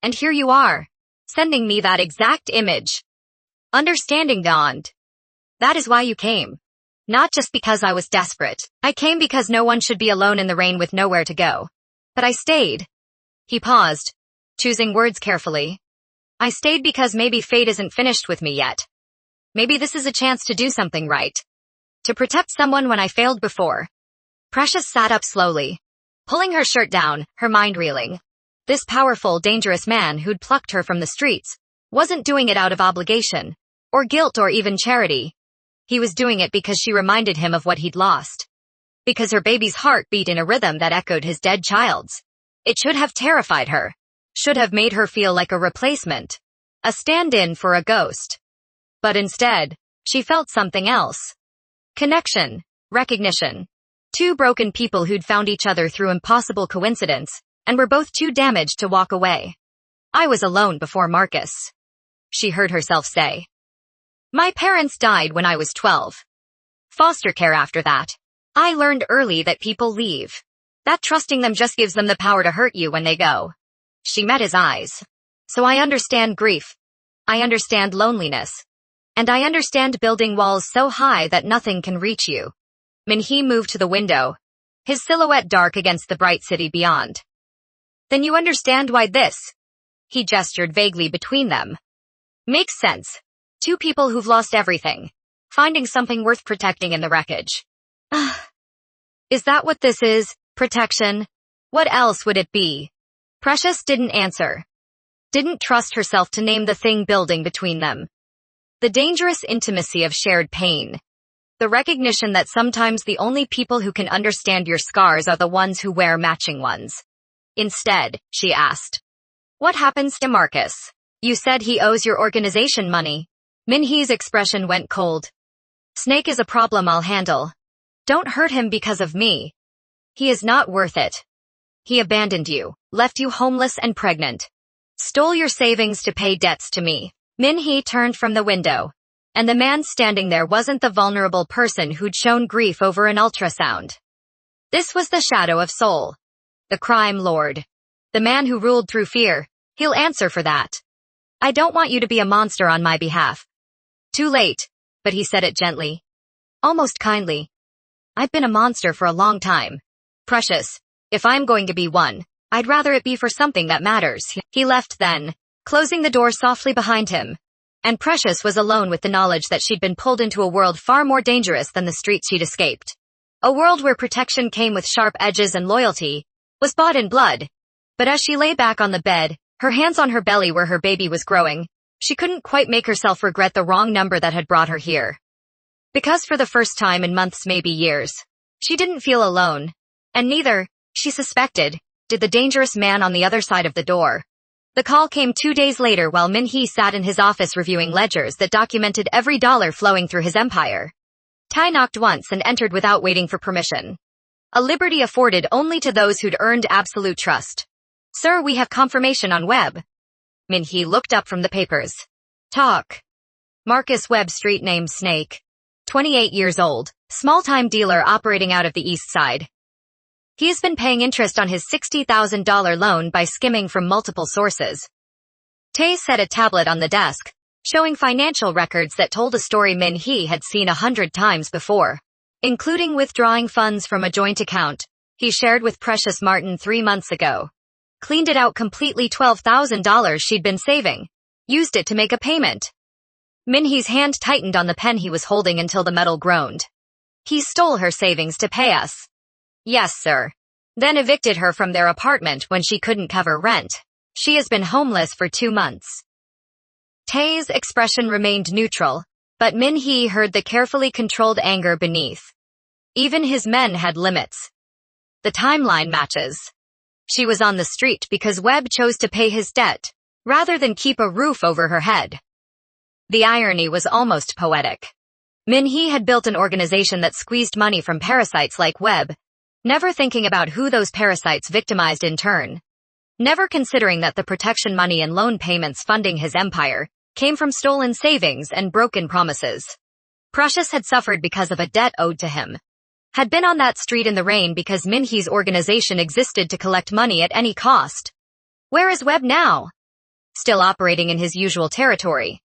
Speaker 1: And here you are, sending me that exact image. Understanding dawned. That is why you came. Not just because I was desperate. I came because no one should be alone in the rain with nowhere to go. But I stayed. He paused, choosing words carefully. I stayed because maybe fate isn't finished with me yet. Maybe this is a chance to do something right. To protect someone when I failed before. Precious sat up slowly, pulling her shirt down, her mind reeling. This powerful, dangerous man who'd plucked her from the streets wasn't doing it out of obligation, or guilt or even charity. He was doing it because she reminded him of what he'd lost. Because her baby's heart beat in a rhythm that echoed his dead child's. It should have terrified her. Should have made her feel like a replacement. A stand-in for a ghost. But instead, she felt something else. Connection. Recognition. Two broken people who'd found each other through impossible coincidence, and were both too damaged to walk away. I was alone before Marcus. She heard herself say. My parents died when I was 12. Foster care after that. I learned early that people leave. That trusting them just gives them the power to hurt you when they go. She met his eyes. So I understand grief. I understand loneliness. And I understand building walls so high that nothing can reach you. Min Hee moved to the window, his silhouette dark against the bright city beyond. Then you understand why this. He gestured vaguely between them. Makes sense. Two people who've lost everything. Finding something worth protecting in the wreckage. Is that what this is? Protection? What else would it be? Precious didn't answer. Didn't trust herself to name the thing building between them. The dangerous intimacy of shared pain. The recognition that sometimes the only people who can understand your scars are the ones who wear matching ones. Instead, she asked. What happens to Marcus? You said he owes your organization money. Min Hee's expression went cold. Snake is a problem I'll handle. Don't hurt him because of me. He is not worth it. He abandoned you, left you homeless and pregnant. Stole your savings to pay debts to me. Min Hee turned from the window. And the man standing there wasn't the vulnerable person who'd shown grief over an ultrasound. This was the Shadow of Seoul. The crime lord. The man who ruled through fear. He'll answer for that. I don't want you to be a monster on my behalf. Too late, but he said it gently. Almost kindly. I've been a monster for a long time. Precious, if I'm going to be one, I'd rather it be for something that matters. He left then, closing the door softly behind him. And Precious was alone with the knowledge that she'd been pulled into a world far more dangerous than the streets she'd escaped. A world where protection came with sharp edges and loyalty was bought in blood. But as she lay back on the bed, her hands on her belly where her baby was growing, she couldn't quite make herself regret the wrong number that had brought her here. Because for the first time in months, maybe years, she didn't feel alone. And neither, she suspected, did the dangerous man on the other side of the door. The call came 2 days later while Min Hee sat in his office reviewing ledgers that documented every dollar flowing through his empire. Tai knocked once and entered without waiting for permission. A liberty afforded only to those who'd earned absolute trust. Sir, we have confirmation on Webb. Min Hee looked up from the papers. Talk. Marcus Webb, street name Snake. 28 years old, small-time dealer operating out of the east side. He's been paying interest on his $60,000 loan by skimming from multiple sources. Tay set a tablet on the desk, showing financial records that told a story Min Hee had seen 100 times before, including withdrawing funds from a joint account he shared with Precious Martin 3 months ago. Cleaned it out completely. $12,000 she'd been saving. Used it to make a payment. Min Hee's hand tightened on the pen he was holding until the metal groaned. He stole her savings to pay us. Yes, sir. Then evicted her from their apartment when she couldn't cover rent. She has been homeless for 2 months. Tay's expression remained neutral, but Min Hee heard the carefully controlled anger beneath. Even his men had limits. The timeline matches. She was on the street because Webb chose to pay his debt, rather than keep a roof over her head. The irony was almost poetic. Min Hee had built an organization that squeezed money from parasites like Webb, never thinking about who those parasites victimized in turn. never considering that the protection money and loan payments funding his empire came from stolen savings and broken promises. Precious had suffered because of a debt owed to him. Had been on that street in the rain because Min Hee's organization existed to collect money at any cost. Where is Webb now? Still operating in his usual territory.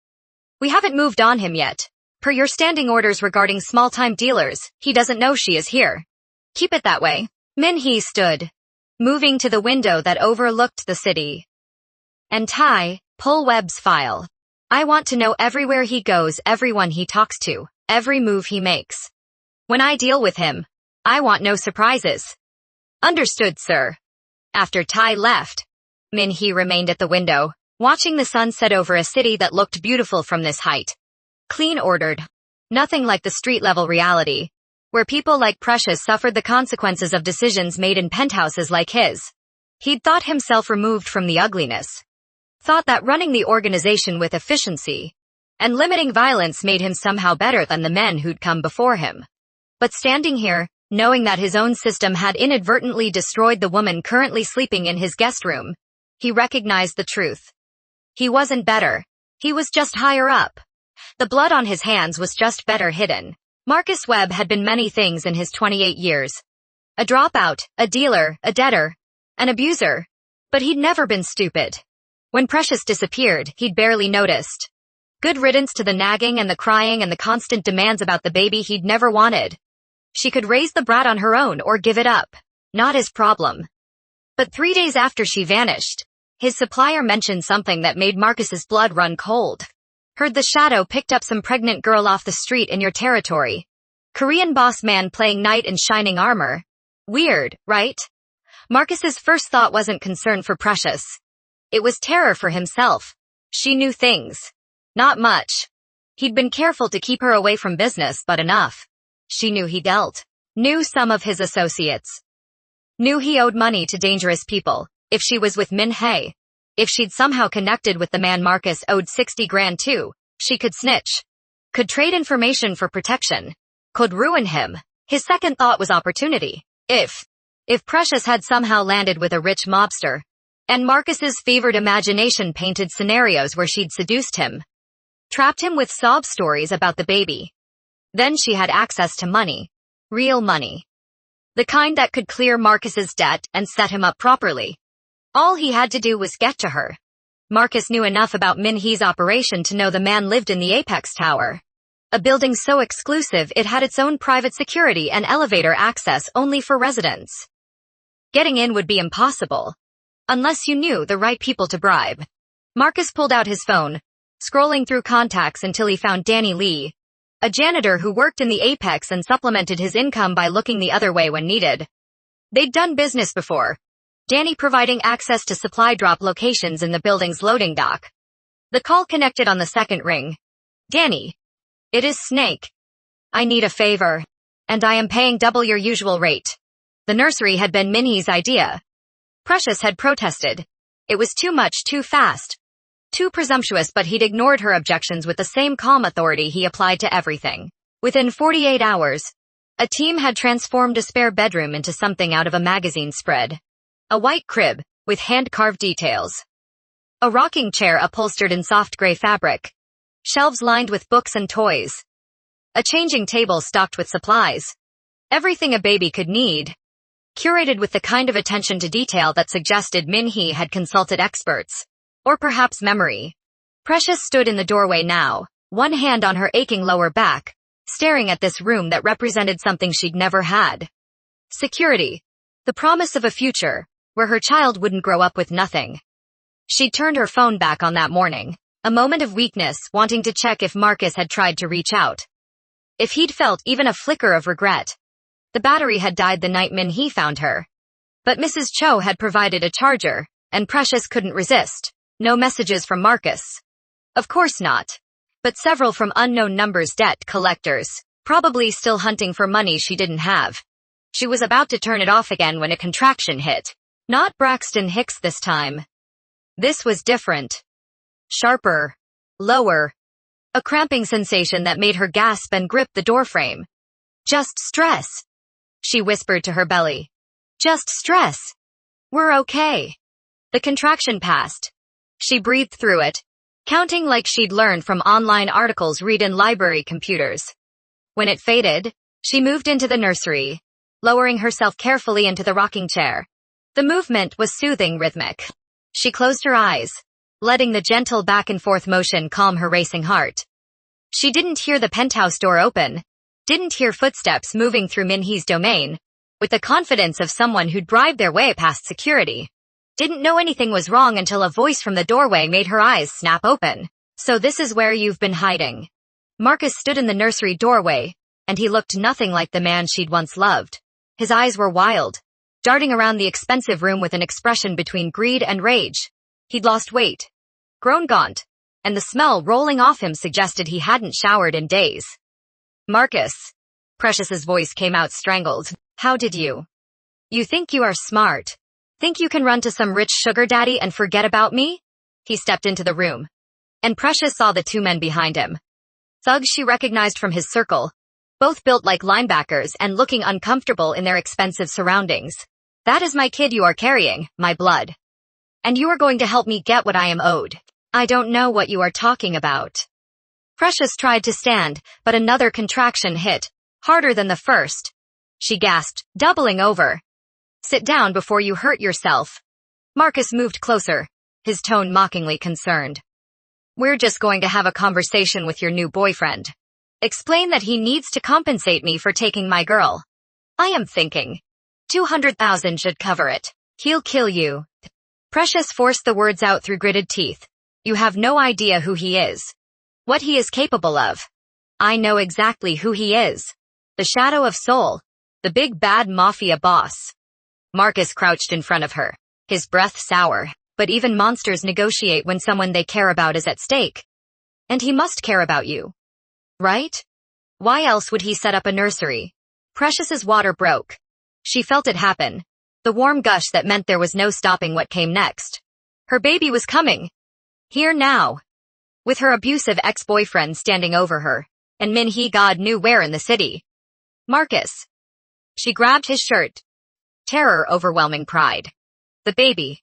Speaker 1: We haven't moved on him yet. Per your standing orders regarding small-time dealers, he doesn't know she is here. Keep it that way. Min Hee stood, moving to the window that overlooked the city. And Tai, pull Webb's file. I want to know everywhere he goes, everyone he talks to, every move he makes. When I deal with him, I want no surprises. Understood, sir. After Tai left, Min Hee remained at the window, watching the sun set over a city that looked beautiful from this height. Clean ordered. Nothing like the street-level reality, where people like Precious suffered the consequences of decisions made in penthouses like his. He'd thought himself removed from the ugliness. Thought that running the organization with efficiency and limiting violence made him somehow better than the men who'd come before him. But standing here, knowing that his own system had inadvertently destroyed the woman currently sleeping in his guest room, he recognized the truth. He wasn't better. He was just higher up. The blood on his hands was just better hidden. Marcus Webb had been many things in his 28 years. A dropout, a dealer, a debtor, an abuser. But he'd never been stupid. When Precious disappeared, he'd barely noticed. Good riddance to the nagging and the crying and the constant demands about the baby he'd never wanted. She could raise the brat on her own or give it up. Not his problem. But 3 days after she vanished, his supplier mentioned something that made Marcus's blood run cold. Heard the Shadow picked up some pregnant girl off the street in your territory. Korean boss man playing knight in shining armor. Weird, right? Marcus's first thought wasn't concern for Precious. It was terror for himself. She knew things. Not much. He'd been careful to keep her away from business, but enough. She knew he dealt. Knew some of his associates. Knew he owed money to dangerous people. If she was with Min Hee. If she'd somehow connected with the man Marcus owed 60 grand to, she could snitch. Could trade information for protection. Could ruin him. His second thought was opportunity. If Precious had somehow landed with a rich mobster, and Marcus's fevered imagination painted scenarios where she'd seduced him, trapped him with sob stories about the baby. Then she had access to money. Real money. The kind that could clear Marcus's debt and set him up properly. All he had to do was get to her. Marcus knew enough about Min Hee's operation to know the man lived in the Apex Tower. A building so exclusive it had its own private security and elevator access only for residents. Getting in would be impossible. Unless you knew the right people to bribe. Marcus pulled out his phone, scrolling through contacts until he found Danny Lee, a janitor who worked in the Apex and supplemented his income by looking the other way when needed. They'd done business before. Danny providing access to supply drop locations in the building's loading dock. The call connected on the second ring. Danny. It is Snake. I need a favor. And I am paying double your usual rate. The nursery had been Min Hee's idea. Precious had protested. It was too much, too fast. Too presumptuous, but he'd ignored her objections with the same calm authority he applied to everything. Within 48 hours, a team had transformed a spare bedroom into something out of a magazine spread. A white crib, with hand-carved details. A rocking chair upholstered in soft gray fabric. Shelves lined with books and toys. A changing table stocked with supplies. Everything a baby could need. Curated with the kind of attention to detail that suggested Min Hee had consulted experts. Or perhaps memory. Precious stood in the doorway now, one hand on her aching lower back, staring at this room that represented something she'd never had. Security. The promise of a future, where her child wouldn't grow up with nothing. She'd turned her phone back on that morning, a moment of weakness, wanting to check if Marcus had tried to reach out. If he'd felt even a flicker of regret. The battery had died the night Min Hee found her. But Mrs. Cho had provided a charger, and Precious couldn't resist. No messages from Marcus. Of course not. But several from unknown numbers, debt collectors, probably still hunting for money she didn't have. She was about to turn it off again when a contraction hit. Not Braxton Hicks this time. This was different. Sharper. Lower. A cramping sensation that made her gasp and grip the doorframe. Just stress. She whispered to her belly. Just stress. We're okay. The contraction passed. She breathed through it, counting like she'd learned from online articles read in library computers. When it faded, she moved into the nursery, lowering herself carefully into the rocking chair. The movement was soothing, rhythmic. She closed her eyes, letting the gentle back-and-forth motion calm her racing heart. She didn't hear the penthouse door open, didn't hear footsteps moving through Min Hee's domain, with the confidence of someone who'd bribed their way past security. Didn't know anything was wrong until a voice from the doorway made her eyes snap open. So this is where you've been hiding. Marcus stood in the nursery doorway, and he looked nothing like the man she'd once loved. His eyes were wild, darting around the expensive room with an expression between greed and rage. He'd lost weight, grown gaunt, and the smell rolling off him suggested he hadn't showered in days. Marcus. Precious's voice came out strangled. How did you? You think you are smart? Think you can run to some rich sugar daddy and forget about me? He stepped into the room, and Precious saw the two men behind him. Thugs she recognized from his circle, both built like linebackers and looking uncomfortable in their expensive surroundings. That is my kid you are carrying, my blood. And you are going to help me get what I am owed. I don't know what you are talking about. Precious tried to stand, but another contraction hit, harder than the first. She gasped, doubling over. Sit down before you hurt yourself. Marcus moved closer, his tone mockingly concerned. We're just going to have a conversation with your new boyfriend. Explain that he needs to compensate me for taking my girl. I am thinking. 200,000 should cover it. He'll kill you. Precious forced the words out through gritted teeth. You have no idea who he is. What he is capable of. I know exactly who he is. The Shadow of Seoul. The big bad mafia boss. Marcus crouched in front of her, his breath sour, but even monsters negotiate when someone they care about is at stake. And he must care about you. Right? Why else would he set up a nursery? Precious's water broke. She felt it happen. The warm gush that meant there was no stopping what came next. Her baby was coming. Here now. With her abusive ex-boyfriend standing over her, and Min Hee God knew where in the city. Marcus. She grabbed his shirt. Terror overwhelming pride. The baby.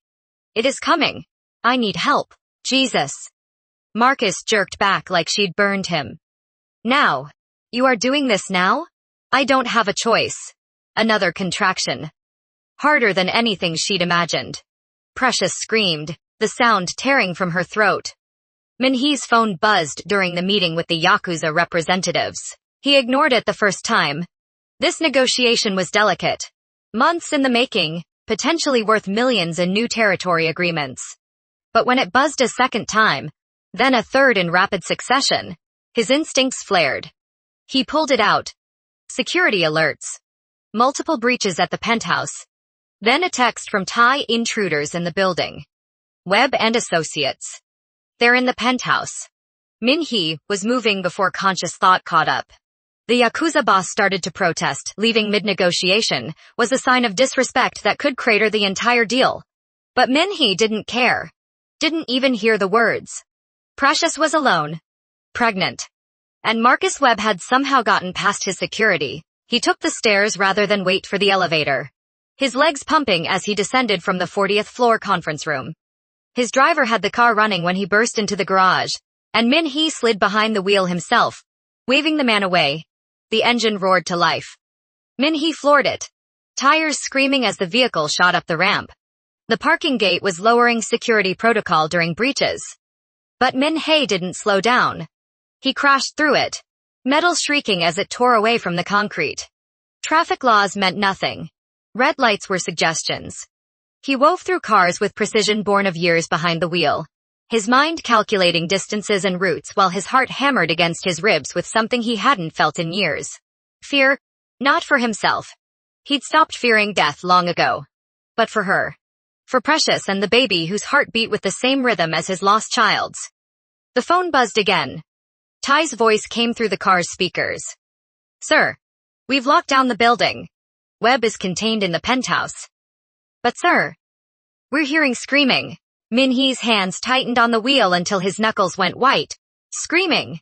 Speaker 1: It is coming. I need help. Jesus. Marcus jerked back like she'd burned him. Now. You are doing this now? I don't have a choice. Another contraction. Harder than anything she'd imagined. Precious screamed, the sound tearing from her throat. Min Hee's phone buzzed during the meeting with the Yakuza representatives. He ignored it the first time. This negotiation was delicate. Months in the making, potentially worth millions in new territory agreements. But when it buzzed a second time, then a third in rapid succession, his instincts flared. He pulled it out. Security alerts. Multiple breaches at the penthouse. Then a text from Thai intruders in the building. Webb and Associates. They're in the penthouse. Min Hee was moving before conscious thought caught up. The Yakuza boss started to protest, leaving mid-negotiation, was a sign of disrespect that could crater the entire deal. But Min Hee didn't care. Didn't even hear the words. Precious was alone. Pregnant. And Marcus Webb had somehow gotten past his security. He took the stairs rather than wait for the elevator. His legs pumping as he descended from the 40th floor conference room. His driver had the car running when he burst into the garage, and Min Hee slid behind the wheel himself, waving the man away. The engine roared to life. Min Hee floored it, tires screaming as the vehicle shot up the ramp. The parking gate was lowering security protocol during breaches. But Min Hee didn't slow down. He crashed through it, metal shrieking as it tore away from the concrete. Traffic laws meant nothing. Red lights were suggestions. He wove through cars with precision born of years behind the wheel, his mind calculating distances and routes while his heart hammered against his ribs with something he hadn't felt in years. Fear, not for himself. He'd stopped fearing death long ago. But for her. For Precious and the baby whose heart beat with the same rhythm as his lost child's. The phone buzzed again. Ty's voice came through the car's speakers. Sir, we've locked down the building. Webb is contained in the penthouse. But sir, we're hearing screaming. Min Hee's hands tightened on the wheel until his knuckles went white. Screaming.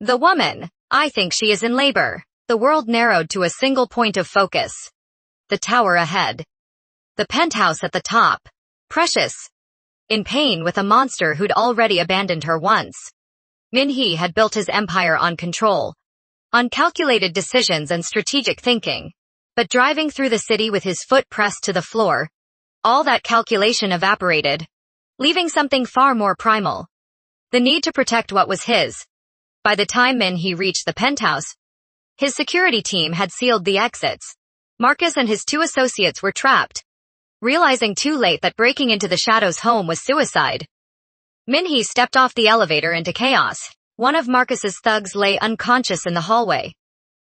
Speaker 1: The woman, I think she is in labor. The world narrowed to a single point of focus. The tower ahead. The penthouse at the top. Precious. in pain with a monster who'd already abandoned her once. Min Hee had built his empire on control, on calculated decisions and strategic thinking. But driving through the city with his foot pressed to the floor, all that calculation evaporated, leaving something far more primal. The need to protect what was his. By the time Min Hee reached the penthouse, his security team had sealed the exits. Marcus and his 2 associates were trapped, realizing too late that breaking into the Shadow's home was suicide. Min Hee stepped off the elevator into chaos. One of Marcus's thugs lay unconscious in the hallway.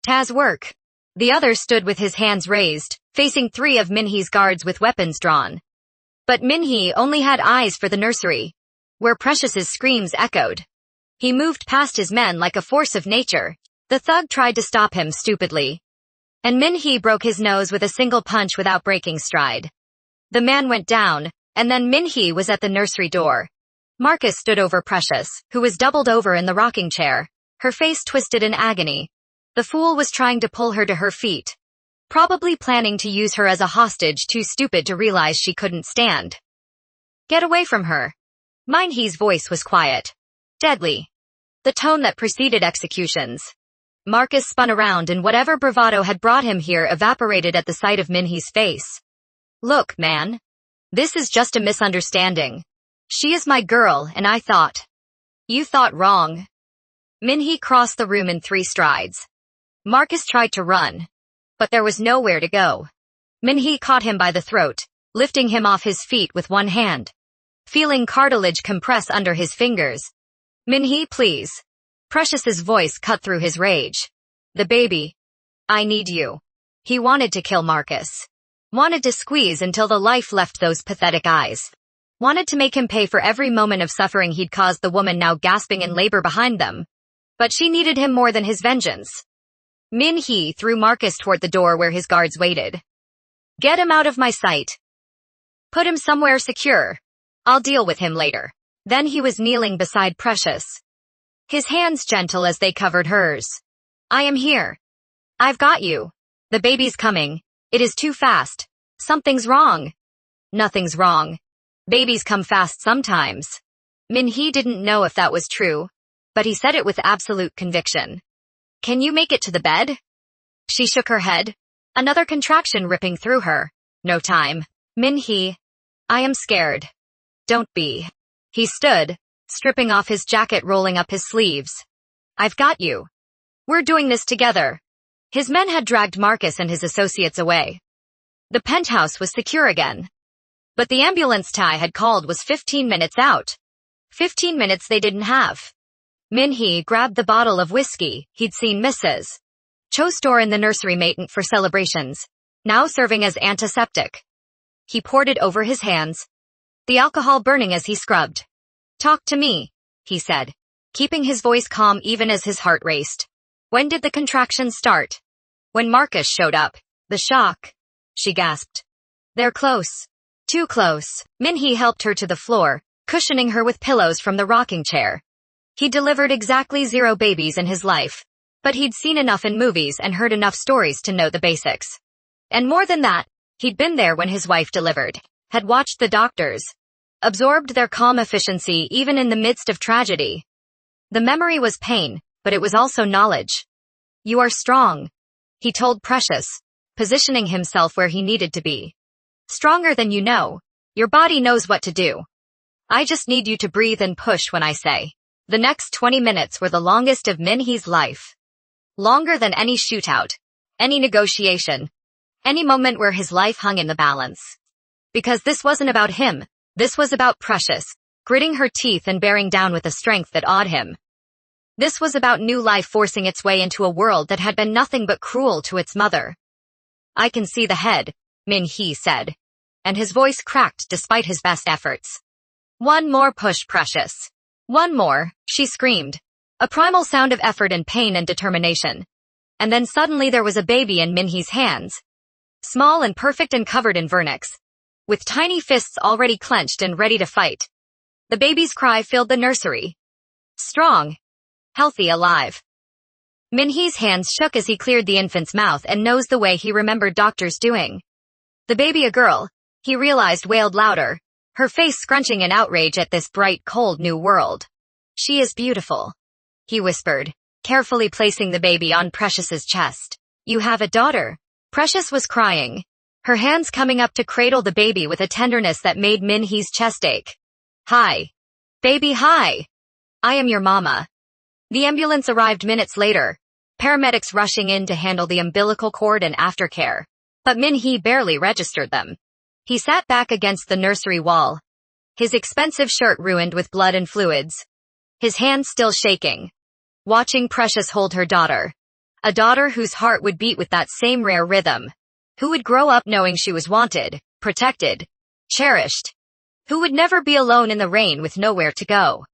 Speaker 1: Taz work. The other stood with his hands raised, facing 3 of Min Hee's guards with weapons drawn. But Min Hee only had eyes for the nursery, where Precious's screams echoed. He moved past his men like a force of nature. The thug tried to stop him stupidly, and Min Hee broke his nose with a single punch without breaking stride. The man went down, and then Min Hee was at the nursery door. Marcus stood over Precious, who was doubled over in the rocking chair, her face twisted in agony. The fool was trying to pull her to her feet, probably planning to use her as a hostage, too stupid to realize she couldn't stand. Get away from her. Min Hee's voice was quiet, deadly, the tone that preceded executions. Marcus spun around and whatever bravado had brought him here evaporated at the sight of Min Hee's face. Look, man. This is just a misunderstanding. She is my girl, and I thought. You thought wrong. Min Hee crossed the room in 3 strides. Marcus tried to run, but there was nowhere to go. Min Hee caught him by the throat, lifting him off his feet with one hand. Feeling cartilage compress under his fingers. Min Hee, please. Precious's voice cut through his rage. The baby. I need you. He wanted to kill Marcus. Wanted to squeeze until the life left those pathetic eyes. Wanted to make him pay for every moment of suffering he'd caused the woman now gasping in labor behind them. But she needed him more than his vengeance. Min Hee threw Marcus toward the door where his guards waited. Get him out of my sight. Put him somewhere secure. I'll deal with him later. Then he was kneeling beside Precious, his hands gentle as they covered hers. I am here. I've got you. The baby's coming. It is too fast. Something's wrong. Nothing's wrong. Babies come fast sometimes. Min Hee didn't know if that was true, but he said it with absolute conviction. Can you make it to the bed? She shook her head, another contraction ripping through her. No time. Min Hee. I am scared. Don't be. He stood, stripping off his jacket, rolling up his sleeves. I've got you. We're doing this together. His men had dragged Marcus and his associates away. The penthouse was secure again. But the ambulance Ty had called was 15 minutes out. 15 minutes they didn't have. Min Hee grabbed the bottle of whiskey he'd seen Mrs. Cho store in the nursery maintenance for celebrations, now serving as antiseptic. He poured it over his hands, the alcohol burning as he scrubbed. Talk to me, he said, keeping his voice calm even as his heart raced. When did the contractions start? When Marcus showed up. The shock. She gasped. They're close. Too close. Min Hee helped her to the floor, cushioning her with pillows from the rocking chair. He delivered exactly 0 babies in his life, but he'd seen enough in movies and heard enough stories to know the basics. And more than that, he'd been there when his wife delivered, had watched the doctors, absorbed their calm efficiency even in the midst of tragedy. The memory was pain, but it was also knowledge. You are strong, he told Precious, positioning himself where he needed to be. Stronger than you know. Your body knows what to do. I just need you to breathe and push when I say. The next 20 minutes were the longest of Min Hee's life. Longer than any shootout, any negotiation, any moment where his life hung in the balance. Because this wasn't about him, this was about Precious, gritting her teeth and bearing down with a strength that awed him. This was about new life forcing its way into a world that had been nothing but cruel to its mother. I can see the head, Min Hee said, and his voice cracked despite his best efforts. One more push, Precious. One more, she screamed. A primal sound of effort and pain and determination. And then suddenly there was a baby in Min Hee's hands. Small and perfect and covered in vernix, with tiny fists already clenched and ready to fight. The baby's cry filled the nursery. Strong. Healthy, alive. Min Hee's hands shook as he cleared the infant's mouth and nose the way he remembered doctors doing. The baby, a girl, he realized, wailed louder, her face scrunching in outrage at this bright, cold new world. She is beautiful, he whispered, carefully placing the baby on Precious's chest. You have a daughter. Precious was crying, her hands coming up to cradle the baby with a tenderness that made Min Hee's chest ache. Hi. Baby, hi. I am your mama. The ambulance arrived minutes later, paramedics rushing in to handle the umbilical cord and aftercare. But Min Hee barely registered them. He sat back against the nursery wall, his expensive shirt ruined with blood and fluids, his hands still shaking, watching Precious hold her daughter. A daughter whose heart would beat with that same rare rhythm, who would grow up knowing she was wanted, protected, cherished, who would never be alone in the rain with nowhere to go.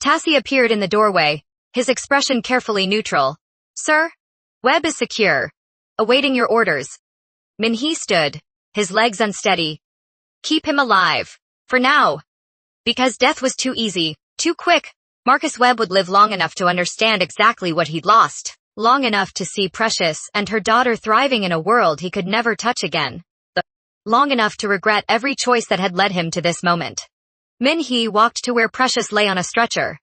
Speaker 1: Tassie appeared in the doorway, his expression carefully neutral. Sir? Webb is secure. Awaiting your orders. Min Hee stood, his legs unsteady. Keep him alive. For now. Because death was too easy, too quick, Marcus Webb would live long enough to understand exactly what he'd lost. Long enough to see Precious and her daughter thriving in a world he could never touch again. Long enough to regret every choice that had led him to this moment. Min Hee walked to where Precious lay on a stretcher,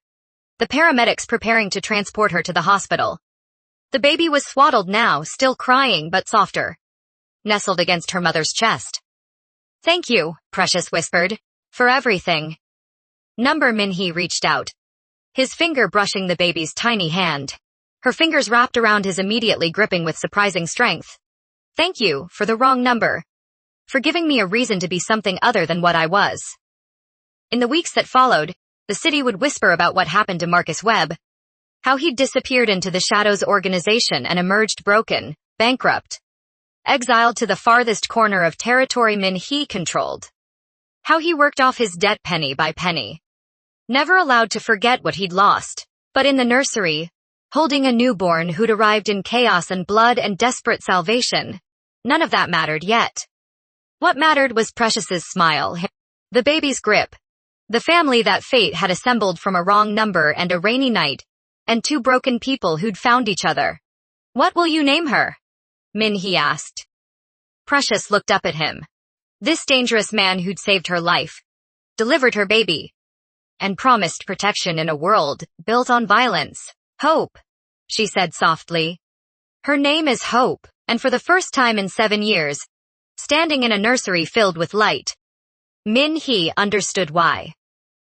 Speaker 1: the paramedics preparing to transport her to the hospital. The baby was swaddled now, still crying but softer, nestled against her mother's chest. Thank you, Precious whispered, for everything. Min Hee reached out, his finger brushing the baby's tiny hand. Her fingers wrapped around his, immediately gripping with surprising strength. Thank you for the wrong number. For giving me a reason to be something other than what I was. In the weeks that followed, the city would whisper about what happened to Marcus Webb. How he'd disappeared into the Shadows organization and emerged broken, bankrupt, exiled to the farthest corner of territory Min Hee controlled. How he worked off his debt penny by penny. Never allowed to forget what he'd lost. But in the nursery, holding a newborn who'd arrived in chaos and blood and desperate salvation, none of that mattered yet. What mattered was Precious's smile, the baby's grip, the family that fate had assembled from a wrong number and a rainy night, and two broken people who'd found each other. What will you name her? Min Hee asked. Precious looked up at him. This dangerous man who'd saved her life, delivered her baby, and promised protection in a world built on violence. Hope, she said softly. Her name is Hope, and for the first time in 7 years, standing in a nursery filled with light, Min Hee understood why.